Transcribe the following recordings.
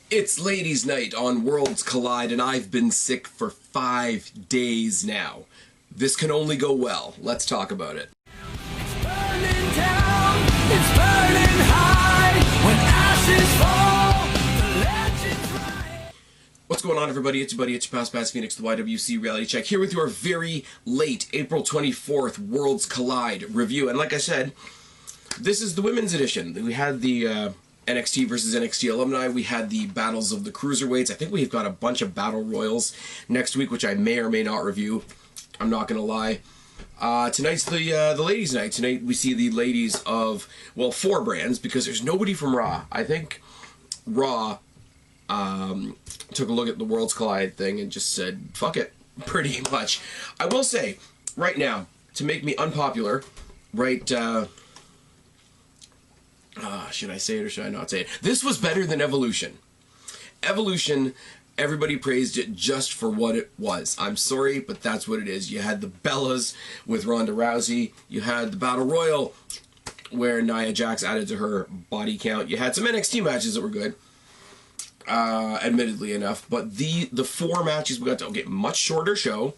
It's ladies' night on Worlds Collide, and I've been sick for 5 days now. This can only go well. Let's talk about it. It's burning down, it's burning high. When ashes fall, the legends rise. What's going on, everybody? It's your buddy, it's your past Phoenix, the YWC Reality Check, here with your very late April 24th Worlds Collide review. And like I said, this is the women's edition. We had the NXT versus NXT alumni. We had the battles of the cruiserweights. I think we've got a bunch of battle royals next week, which I may or may not review. I'm not gonna lie. Tonight's the ladies' night. Tonight we see the ladies of, well, 4 brands, because there's nobody from Raw. I think Raw took a look at the Worlds Collide thing and just said, fuck it, pretty much. I will say, right now, to make me unpopular, right, should I say it or should I not say it? This was better than Evolution. Evolution, everybody praised it just for what it was. I'm sorry, but that's what it is. You had the Bellas with Ronda Rousey. You had the Battle Royal where Nia Jax added to her body count. You had some NXT matches that were good, admittedly enough. But the 4 matches we got to, okay, much shorter show.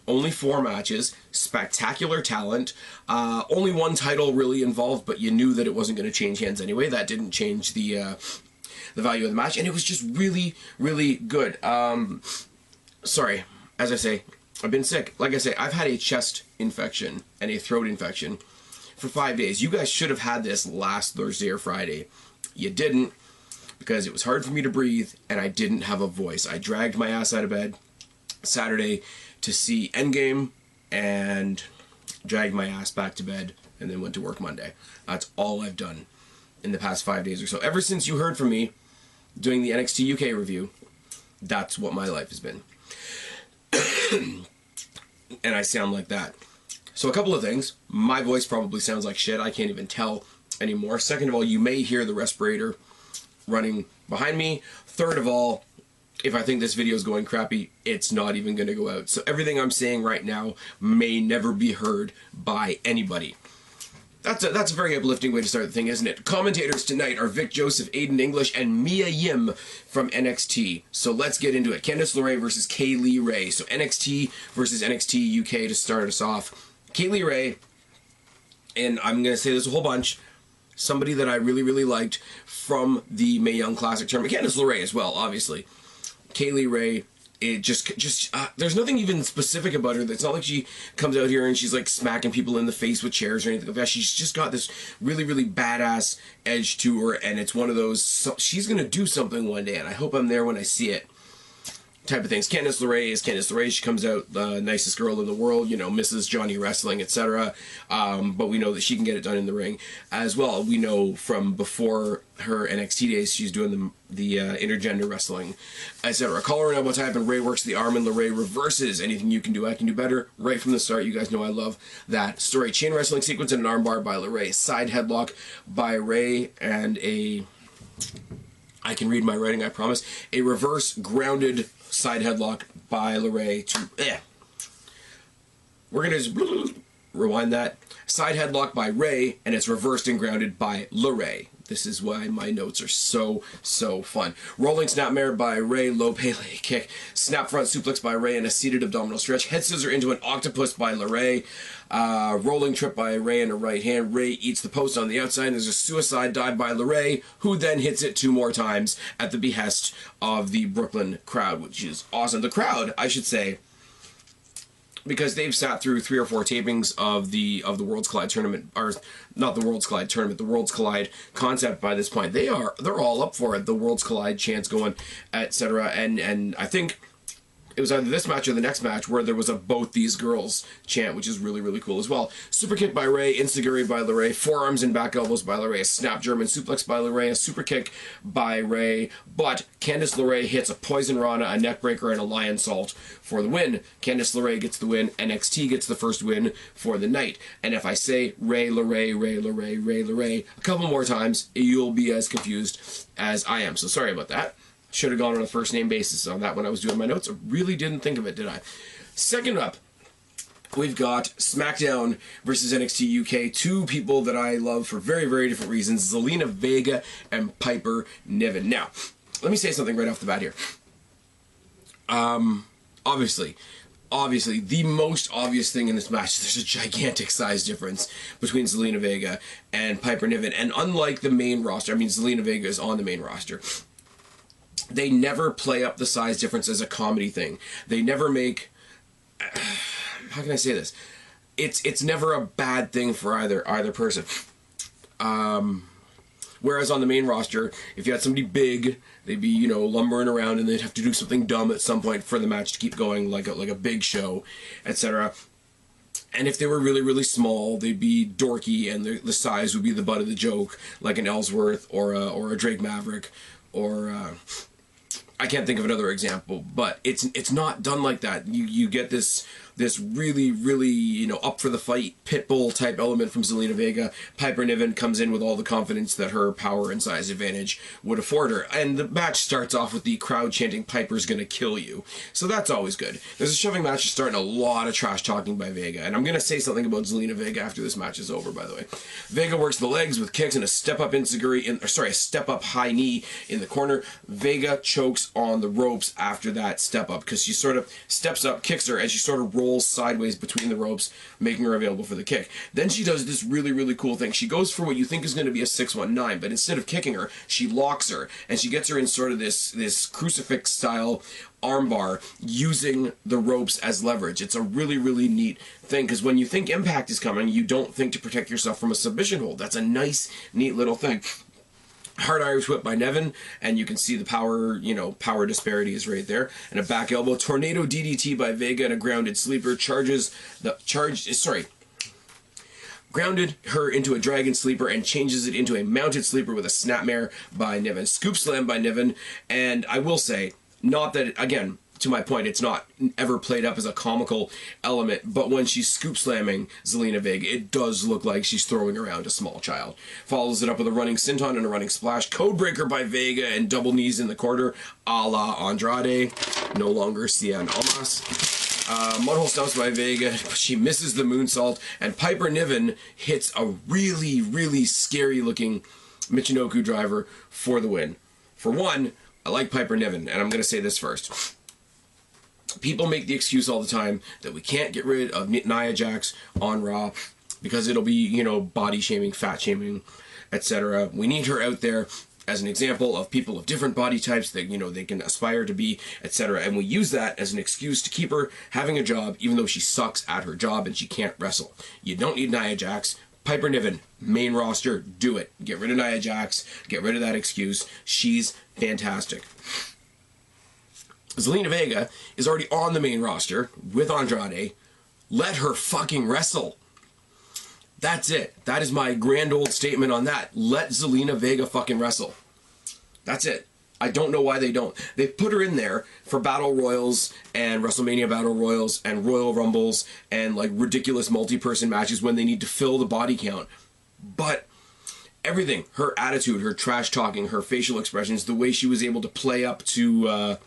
Only 4 matches, spectacular talent, only 1 title really involved, but you knew that it wasn't going to change hands anyway. That didn't change the value of the match, and it was just really, really good. Sorry, as I say, I've been sick. Like I say, I've had a chest infection and a throat infection for 5 days. You guys should have had this last Thursday or Friday. You didn't, because it was hard for me to breathe, and I didn't have a voice. I dragged my ass out of bed Saturday to see Endgame and dragged my ass back to bed and then went to work Monday. That's all I've done in the past 5 days or so. Ever since you heard from me doing the NXT UK review, that's what my life has been. And I sound like that. So a couple of things. My voice probably sounds like shit. I can't even tell anymore. Second of all, you may hear the respirator running behind me. Third of all, if I think this video is going crappy, it's not even going to go out. So everything I'm saying right now may never be heard by anybody. That's a very uplifting way to start the thing, isn't it? Commentators tonight are Vic Joseph, Aiden English, and Mia Yim from NXT. So let's get into it. Candice LeRae versus Kaylee Ray. So NXT versus NXT UK to start us off. Kaylee Ray, and I'm going to say this a whole bunch, somebody that I really, really liked from the Mae Young Classic tournament. Candice LeRae as well, obviously. Kaylee Ray, it just there's nothing even specific about her. It's not like she comes out here and she's like smacking people in the face with chairs or anything like that. She's just got this really, really badass edge to her, and it's one of those, she's gonna do something one day, and I hope I'm there when I see it, type of things. Candice LeRae is Candice LeRae. She comes out the nicest girl in the world, you know, Mrs. Johnny Wrestling, etc. But we know that she can get it done in the ring as well. We know from before her NXT days, she's doing the intergender wrestling, etc. Call her an elbow type, and Ray works the arm, and LeRae reverses. Anything you can do, I can do better. Right from the start, you guys know I love that story. Chain wrestling sequence and an armbar by LeRae. Side headlock by Ray, and I can read my writing, I promise. A reverse grounded side headlock by LeRae to, we're going to just rewind that. Side headlock by Ray, and it's reversed and grounded by LeRae. This is why my notes are so fun. Rolling snapmare by Ray, low Pele kick. Snap front suplex by Ray and a seated abdominal stretch. Head scissor into an octopus by LeRae. Rolling trip by Ray and a right hand. Ray eats the post on the outside. There's a suicide dive by LeRae, who then hits it 2 more times at the behest of the Brooklyn crowd, which is awesome. The crowd, I should say, because they've sat through 3 or 4 tapings of the Worlds Collide tournament, or not the Worlds Collide tournament, the Worlds Collide concept by this point. They're all up for it. The Worlds Collide chants going, etc. And I think it was either this match or the next match where there was a both these girls chant, which is really, really cool as well. Super kick by Ray, instiguri by LeRae, forearms and back elbows by LeRae, a snap German suplex by LeRae, a super kick by Ray, but Candice LeRae hits a poison rana, a neck breaker, and a lion salt for the win. Candice LeRae gets the win. NXT gets the first win for the night. And if I say Ray LeRae, Ray LeRae, Ray LeRae a couple more times, you'll be as confused as I am. So sorry about that. Should have gone on a first name basis on that when I was doing my notes. I really didn't think of it, did I? Second up, we've got SmackDown versus NXT UK. 2 people that I love for very, very different reasons. Zelina Vega and Piper Niven. Now, let me say something right off the bat here. Obviously, the most obvious thing in this match, there's a gigantic size difference between Zelina Vega and Piper Niven. And unlike the main roster, I mean, Zelina Vega is on the main roster, they never play up the size difference as a comedy thing. They never make... How can I say this? It's never a bad thing for either person. Whereas on the main roster, if you had somebody big, they'd be, you know, lumbering around and they'd have to do something dumb at some point for the match to keep going, like a big show, etc. And if they were really, really small, they'd be dorky and the size would be the butt of the joke, like an Ellsworth or a Drake Maverick, or I can't think of another example, but it's not done like that. You get this really, really, you know, up for the fight, pitbull type element from Zelina Vega. Piper Niven comes in with all the confidence that her power and size advantage would afford her. And the match starts off with the crowd chanting, "Piper's gonna kill you." So that's always good. There's a shoving match starting, a lot of trash talking by Vega. And I'm gonna say something about Zelina Vega after this match is over, by the way. Vega works the legs with kicks and a step-up a step-up high knee in the corner. Vega chokes on the ropes after that step-up because she sort of steps up, kicks her, and she sort of rolls sideways between the ropes, making her available for the kick. Then she does this really, really cool thing. She goes for what you think is going to be a 619, but instead of kicking her, she locks her, and she gets her in sort of this crucifix-style armbar using the ropes as leverage. It's a really, really neat thing, because when you think impact is coming, you don't think to protect yourself from a submission hold. That's a nice, neat little thing. Hard Irish whip by Niven, and you can see the power, you know, power disparity is right there. And a back elbow. Tornado DDT by Vega and a grounded sleeper. Grounded her into a dragon sleeper and changes it into a mounted sleeper with a snapmare by Niven. Scoop slam by Niven, and I will say, not that, again, to my point, it's not ever played up as a comical element, but when she's scoop slamming Zelina Vega, it does look like she's throwing around a small child. Follows it up with a running senton and a running splash. Codebreaker by Vega and double knees in the corner, a la Andrade. No longer Cien Almas. Mudhole stumps by Vega, but she misses the moonsault, and Piper Niven hits a really, really scary looking Michinoku driver for the win. For one, I like Piper Niven, and I'm going to say this first. People make the excuse all the time that we can't get rid of Nia Jax on Raw because it'll be, you know, body shaming, fat shaming, etc. We need her out there as an example of people of different body types that, you know, they can aspire to be, etc. And we use that as an excuse to keep her having a job even though she sucks at her job and she can't wrestle. You don't need Nia Jax. Piper Niven, main roster, do it. Get rid of Nia Jax. Get rid of that excuse. She's fantastic. Zelina Vega is already on the main roster with Andrade. Let her fucking wrestle. That's it. That is my grand old statement on that. Let Zelina Vega fucking wrestle. That's it. I don't know why they don't. They put her in there for Battle Royals and WrestleMania Battle Royals and Royal Rumbles and like ridiculous multi-person matches when they need to fill the body count. But everything, her attitude, her trash talking, her facial expressions, the way she was able to play up to...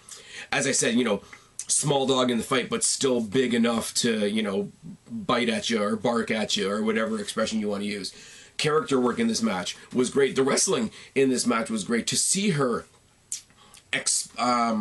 as I said, you know, small dog in the fight, but still big enough to, you know, bite at you or bark at you or whatever expression you want to use. Character work in this match was great. The wrestling in this match was great. To see her, how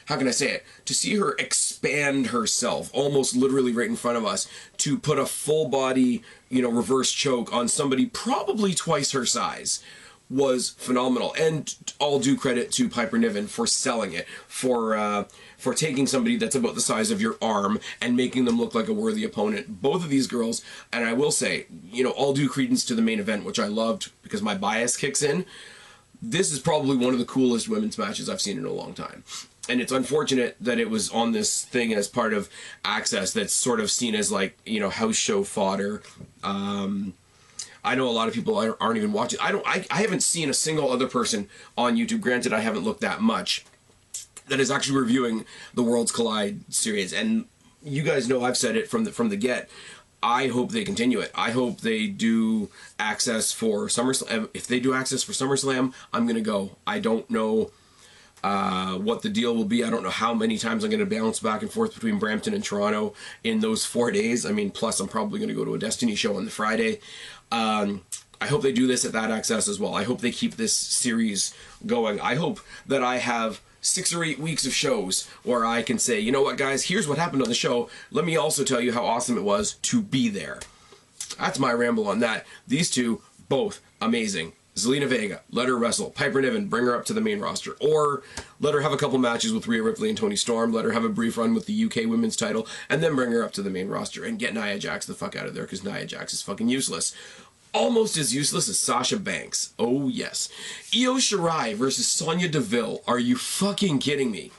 can I say it? To see her expand herself, almost literally right in front of us, to put a full body, you know, reverse choke on somebody probably twice her size, was phenomenal. And all due credit to Piper Niven for selling it, for taking somebody that's about the size of your arm and making them look like a worthy opponent. Both of these girls, and I will say, you know, all due credence to the main event, which I loved because my bias kicks in. This is probably one of the coolest women's matches I've seen in a long time. And it's unfortunate that it was on this thing as part of Access that's sort of seen as like, you know, house show fodder. I know a lot of people aren't even watching. I haven't seen a single other person on YouTube, granted I haven't looked that much, that is actually reviewing the Worlds Collide series. And you guys know I've said it from the get. I hope they continue it. I hope they do Access for SummerSlam. If they do Access for SummerSlam, I'm going to go. I don't know what the deal will be. I don't know how many times I'm going to bounce back and forth between Brampton and Toronto in those 4 days. I mean, plus I'm probably going to go to a Destiny show on the Friday. I hope they do this at That Access as well. I hope they keep this series going. I hope that I have 6 or 8 weeks of shows where I can say, you know what, guys, here's what happened on the show. Let me also tell you how awesome it was to be there. That's my ramble on that. These two, both amazing. Zelina Vega, let her wrestle. Piper Niven, bring her up to the main roster. Or let her have a couple matches with Rhea Ripley and Toni Storm. Let her have a brief run with the UK women's title. And then bring her up to the main roster. And get Nia Jax the fuck out of there, because Nia Jax is fucking useless. Almost as useless as Sasha Banks. Oh, yes. Io Shirai versus Sonya Deville. Are you fucking kidding me?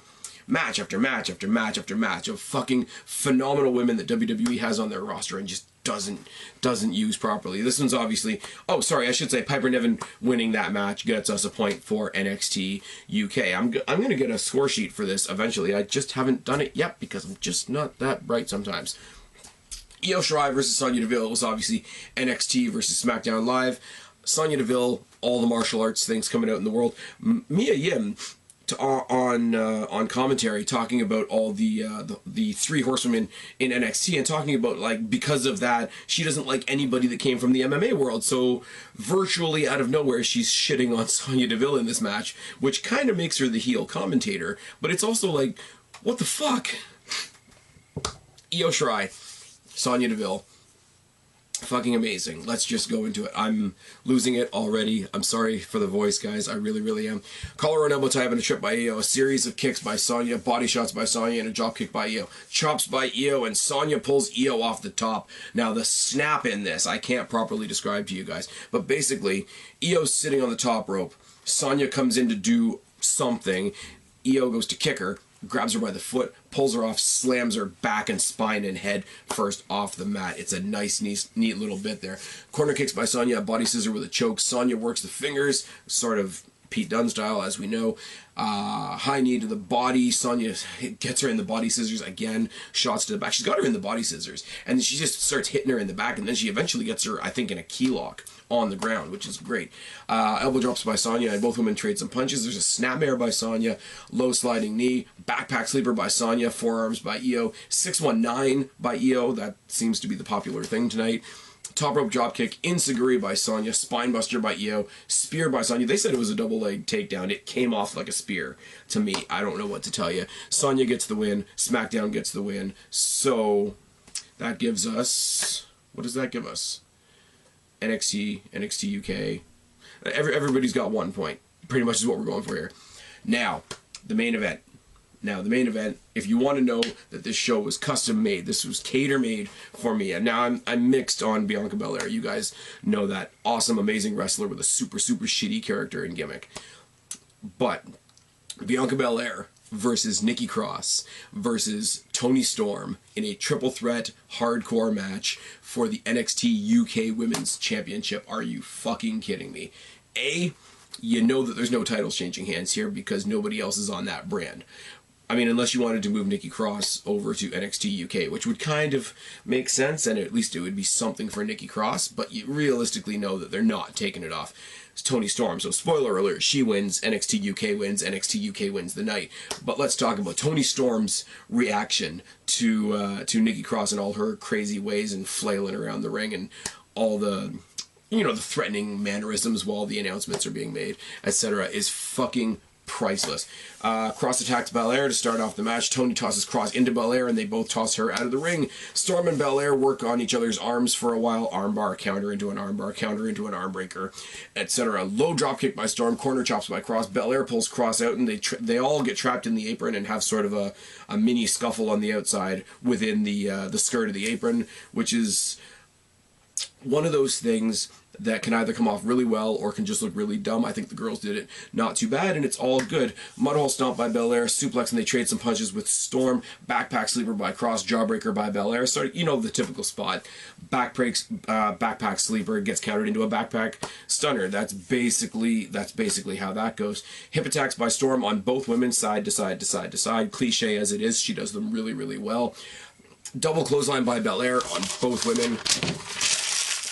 Match after match after match after match of fucking phenomenal women that WWE has on their roster and just doesn't use properly. This one's obviously... Oh, sorry, I should say Piper Niven winning that match gets us a point for NXT UK. I'm going to get a score sheet for this eventually. I just haven't done it yet because I'm just not that bright sometimes. Io Shirai versus Sonya Deville was obviously NXT versus SmackDown Live. Sonya Deville, all the martial arts things coming out in the world. Mia Yim on commentary talking about all the 3 horsewomen in NXT and talking about, like, because of that she doesn't like anybody that came from the MMA world, so virtually out of nowhere she's shitting on Sonya Deville in this match, which kind of makes her the heel commentator, but it's also like, what the fuck? Io Shirai, Sonya Deville, fucking amazing. Let's just go into it. I'm losing it already. I'm sorry for the voice, guys. I really, really am. Collar and elbow tie and a trip by Io. A series of kicks by Sonya, body shots by Sonya, and a drop kick by Io. Chops by Io, and Sonya pulls Io off the top. Now, the snap in this, I can't properly describe to you guys, but basically, Io's sitting on the top rope. Sonya comes in to do something. Io goes to kick her, grabs her by the foot, pulls her off, slams her back and spine and head first off the mat. It's a nice, neat little bit there. Corner kicks by Sonya, a body scissor with a choke. Sonya works the fingers, sort of Pete Dunne style, as we know. High knee to the body. Sonya gets her in the body scissors again. Shots to the back. She's got her in the body scissors. And she just starts hitting her in the back. And then she eventually gets her, I think, in a key lock on the ground, which is great. Elbow drops by Sonya, and both women trade some punches. There's a snapmare by Sonya. Low sliding knee. Backpack sleeper by Sonya. Forearms by Io. 619 by Io. That seems to be the popular thing tonight. Top rope dropkick, enziguri by Sonya, spinebuster by Io, spear by Sonya. They said it was a double leg takedown. It came off like a spear to me. I don't know what to tell you. Sonya gets the win. SmackDown gets the win. So that gives us... What does that give us? NXT, NXT UK. Everybody's got 1 point. Pretty much is what we're going for here. Now, the main event. If you want to know that this show was custom made, this was tailor made for me. And now I'm mixed on Bianca Belair. You guys know that awesome, amazing wrestler with a super, super shitty character and gimmick. But Bianca Belair versus Nikki Cross versus Toni Storm in a triple threat hardcore match for the NXT UK Women's Championship. Are you fucking kidding me? You know that there's no titles changing hands here because nobody else is on that brand. I mean, unless you wanted to move Nikki Cross over to NXT UK, which would kind of make sense, and at least it would be something for Nikki Cross, but you realistically know that they're not taking it off. It's Toni Storm, so spoiler alert, she wins, NXT UK wins, NXT UK wins the night. But let's talk about Toni Storm's reaction to Nikki Cross and all her crazy ways and flailing around the ring and all the... you know, the threatening mannerisms while the announcements are being made, etc. is fucking priceless. Cross attacks Belair to start off the match. Toni tosses Cross into Belair, and they both toss her out of the ring. Storm and Belair work on each other's arms for a while. Armbar, counter into an armbar, counter into an armbreaker, etc. Low dropkick by Storm, corner chops by Cross. Belair pulls Cross out, and they all get trapped in the apron and have sort of a mini scuffle on the outside within the skirt of the apron, which is one of those things that can either come off really well or can just look really dumb. I think the girls did it not too bad, and it's all good. Mudhole stomp by Belair, suplex, and they trade some punches with Storm. Backpack sleeper by Cross, jawbreaker by Belair. So, you know, the typical spot. Backpack sleeper gets countered into a backpack stunner. That's basically how that goes. Hip attacks by Storm on both women, side to side to side to side. Cliche as it is, she does them really, really well. Double clothesline by Belair on both women.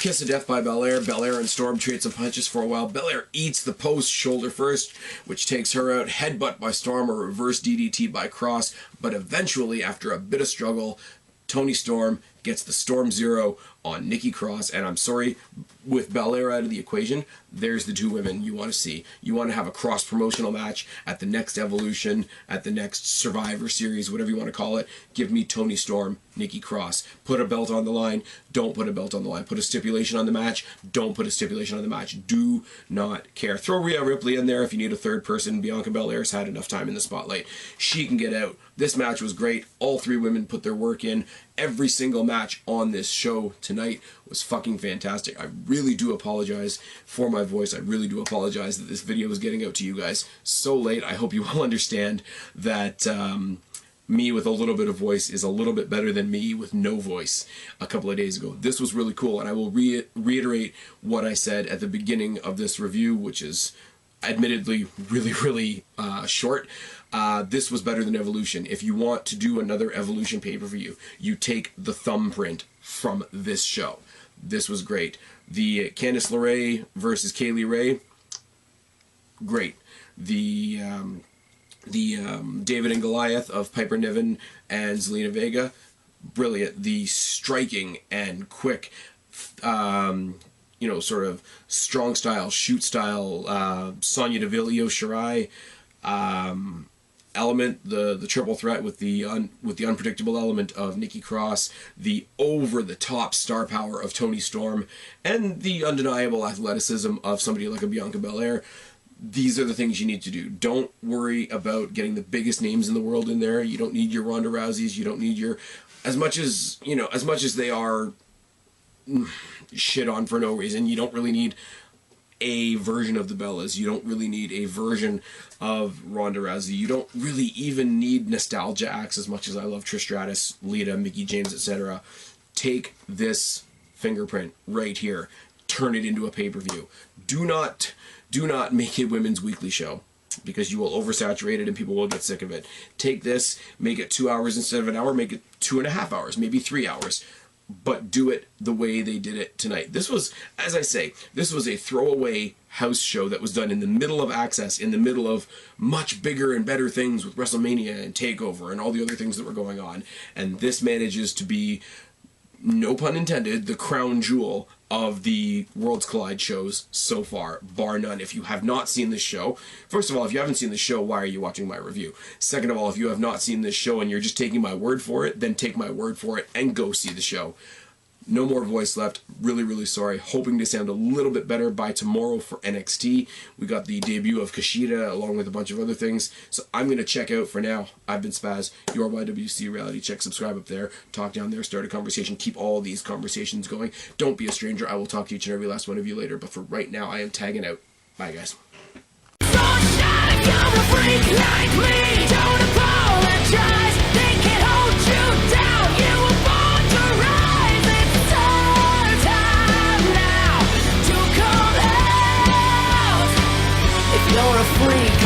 Kiss of death by Belair. Belair and Storm trade some punches for a while. Belair eats the post shoulder first, which takes her out. Headbutt by Storm, or reverse DDT by Cross. But eventually, after a bit of struggle, Toni Storm gets the Storm Zero on Nikki Cross, and I'm sorry, with Belair out of the equation, there's the two women you want to see. You want to have a cross-promotional match at the next Evolution, at the next Survivor Series, whatever you want to call it. Give me Toni Storm, Nikki Cross. Put a belt on the line, don't put a belt on the line. Put a stipulation on the match, don't put a stipulation on the match. Do not care. Throw Rhea Ripley in there if you need a third person. Bianca Belair's had enough time in the spotlight. She can get out. This match was great. All three women put their work in. Every single match on this show tonight was fucking fantastic. I really do apologize for my voice. I really do apologize that this video is getting out to you guys so late. I hope you all understand that me with a little bit of voice is a little bit better than me with no voice a couple of days ago. This was really cool, and I will reiterate what I said at the beginning of this review, which is admittedly really short. This was better than Evolution. If you want to do another Evolution pay-per-view, you take the thumbprint from this show. This was great. The Candice LeRae versus Kaylee Ray, great. The David and Goliath of Piper Niven and Zelina Vega, brilliant. The striking and quick, you know, sort of strong style, shoot style, Sonya Deville, Io Shirai element, the triple threat with the unpredictable element of Nikki Cross, the over the top star power of Toni Storm, and the undeniable athleticism of somebody like a Bianca Belair. These are the things you need to do. Don't worry about getting the biggest names in the world in there. You don't need your Ronda Rouseys. You don't need your, as much as they are shit on for no reason, you don't really need a version of the Bellas. You don't really need a version of Ronda Rousey. You don't really even need nostalgia acts as much as I love Trish Stratus, Lita, Mickie James, etc. Take this fingerprint right here. Turn it into a pay-per-view. Do not make it Women's Weekly show, because you will oversaturate it and people will get sick of it. Take this, make it 2 hours instead of an hour, make it 2.5 hours, maybe 3 hours. But do it the way they did it tonight. This was, as I say, this was a throwaway house show that was done in the middle of Access, in the middle of much bigger and better things with WrestleMania and TakeOver and all the other things that were going on. And this manages to be, no pun intended, the crown jewel of the Worlds Collide shows so far, bar none. If you have not seen this show, first of all, if you haven't seen this show, why are you watching my review? Second of all, if you have not seen this show and you're just taking my word for it, then take my word for it and go see the show. No more voice left. Really sorry. Hoping to sound a little bit better by tomorrow for NXT. We got the debut of Kushida along with a bunch of other things. So I'm going to check out for now. I've been Spaz, your YWC Reality Check. Subscribe up there. Talk down there. Start a conversation. Keep all these conversations going. Don't be a stranger. I will talk to each and every last one of you later. But for right now, I am tagging out. Bye, guys. You're a freak.